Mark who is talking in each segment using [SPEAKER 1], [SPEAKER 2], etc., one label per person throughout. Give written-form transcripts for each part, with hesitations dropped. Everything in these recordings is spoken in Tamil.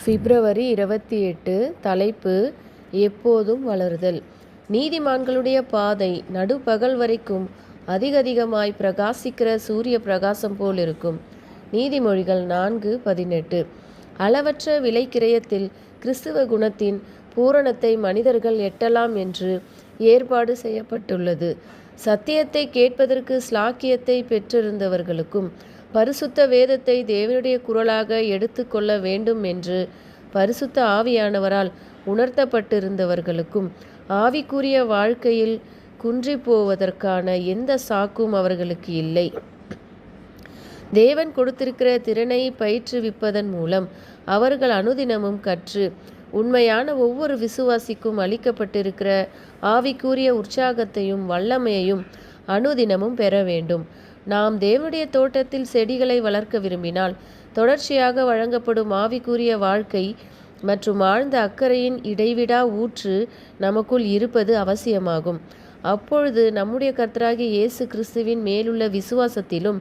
[SPEAKER 1] பிப்ரவரி 28. தலைப்பு எப்போதும் வளருதல். நீதிமான்களுடைய பாதை நடுப்பகல் வரைக்கும் அதிகமாய் பிரகாசிக்கிற சூரிய பிரகாசம் போல் இருக்கும். நீதிமொழிகள் 4:18. அளவற்ற விலைக்கிரயத்தில் கிறிஸ்துவ குணத்தின் பூரணத்தை மனிதர்கள் எட்டலாம் என்று ஏற்பாடு செய்யப்பட்டுள்ளது. சத்தியத்தை கேட்பதற்கு ஸ்லாக்கியத்தை பெற்றிருந்தவர்களுக்கும் பரிசுத்த வேதத்தை தேவனுடைய குரலாக எடுத்து கொள்ள வேண்டும் என்று பரிசுத்த ஆவியானவரால் உணர்த்தப்பட்டிருந்தவர்களுக்கும் ஆவிக்குரிய வாழ்க்கையில் குன்றிப்போவதற்கான எந்த சாக்கும் அவர்களுக்கு இல்லை. தேவன் கொடுத்திருக்கிற திறனை பயிற்றுவிப்பதன் மூலம் அவர்கள் அனுதினமும் கற்று உண்மையான ஒவ்வொரு விசுவாசிக்கும் அளிக்கப்பட்டிருக்கிற ஆவிக்குரிய உற்சாகத்தையும் வல்லமையையும் அனுதினமும் பெற வேண்டும். நாம் தேவனுடைய தோட்டத்தில் செடிகளை வளர்க்க விரும்பினால் தொடர்ச்சியாக வழங்கப்படும் ஆவிக்குரிய வாழ்க்கை மற்றும் ஆழ்ந்த அக்கறையின் இடைவிடா ஊற்று நமக்குள் இருப்பது அவசியமாகும். அப்பொழுது நம்முடைய கர்த்தராகிய இயேசு கிறிஸ்துவின் மேலுள்ள விசுவாசத்திலும்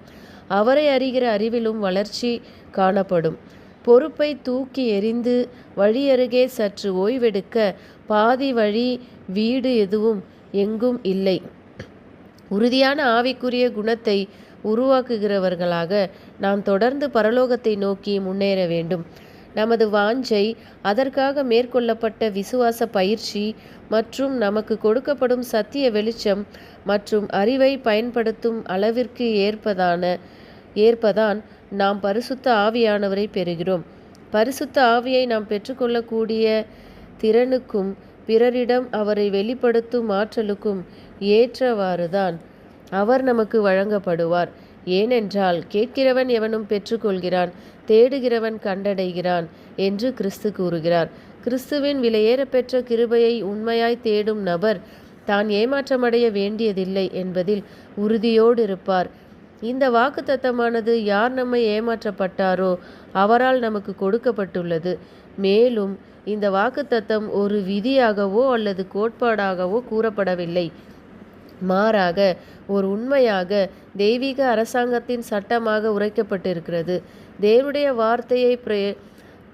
[SPEAKER 1] அவரை அறிகிற அறிவிலும் வளர்ச்சி காணப்படும். பொறுப்பை தூக்கி எறிந்து வழியருகே சற்று ஓய்வெடுக்க பாதி வழி வீடு எதுவும் எங்கும் இல்லை. உறுதியான ஆவிக்குரிய குணத்தை உருவாக்குகிறவர்களாக நாம் தொடர்ந்து பரலோகத்தை நோக்கி முன்னேற வேண்டும். நமது வாஞ்சை அதற்காக மேற்கொள்ளப்பட்ட விசுவாச பயிற்சி மற்றும் நமக்கு கொடுக்கப்படும் சத்திய வெளிச்சம் மற்றும் அறிவை பயன்படுத்தும் அளவிற்கு ஏற்பதான் நாம் பரிசுத்த ஆவியானவரை பெறுகிறோம். பரிசுத்த ஆவியை நாம் பெற்றுக்கொள்ளக்கூடிய திறனுக்கும் பிறரிடம் அவரை வெளிப்படுத்தும் ஆற்றலுக்கும் ஏற்றவாறுதான் அவர் நமக்கு வழங்கப்படுவார். ஏனென்றால் கேட்கிறவன் எவனும் பெற்றுக்கொள்கிறான், தேடுகிறவன் கண்டடைகிறான் என்று கிறிஸ்து கூறுகிறார். கிறிஸ்துவின் விலையேறப்பெற்ற கிருபையை உண்மையாய் தேடும் நபர் தான் ஏமாற்றமடைய வேண்டியதில்லை என்பதில் உறுதியோடு இருப்பார். இந்த வாக்குத்தத்தமானது யார் நம்மை ஏமாற்றப்பட்டாரோ அவரால் நமக்கு கொடுக்கப்பட்டுள்ளது. மேலும் இந்த வாக்குத்தத்தம் ஒரு விதியாகவோ அல்லது கோட்பாடாகவோ கூறப்படவில்லை. மாறாக ஒரு உண்மையாக தெய்வீக அரசாங்கத்தின் சட்டமாக உரைக்கப்பட்டிருக்கிறது. தேவனுடைய வார்த்தையை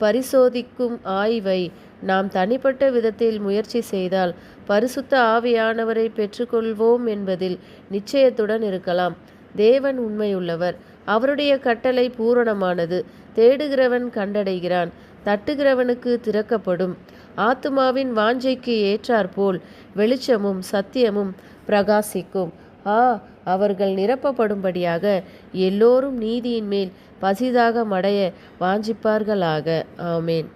[SPEAKER 1] பரிசோதிக்கும் ஆய்வை நாம் தனிப்பட்ட விதத்தில் முயற்சி செய்தால் பரிசுத்த ஆவியானவரை பெற்றுக்கொள்வோம் என்பதில் நிச்சயத்துடன் இருக்கலாம். தேவன் உண்மையுள்ளவர். அவருடைய கட்டளை பூரணமானது. தேடுகிறவன் கண்டடைகிறான், தட்டுகிறவனுக்கு திறக்கப்படும். ஆத்துமாவின் வாஞ்சைக்கு ஏற்றாற்போல் வெளிச்சமும் சத்தியமும் பிரகாசிக்கும். அவர்கள் நிரப்பப்படும்படியாக எல்லோரும் நீதியின் மேல் பசிதாக மடைய வாஞ்சிப்பார்களாக. ஆமேன்.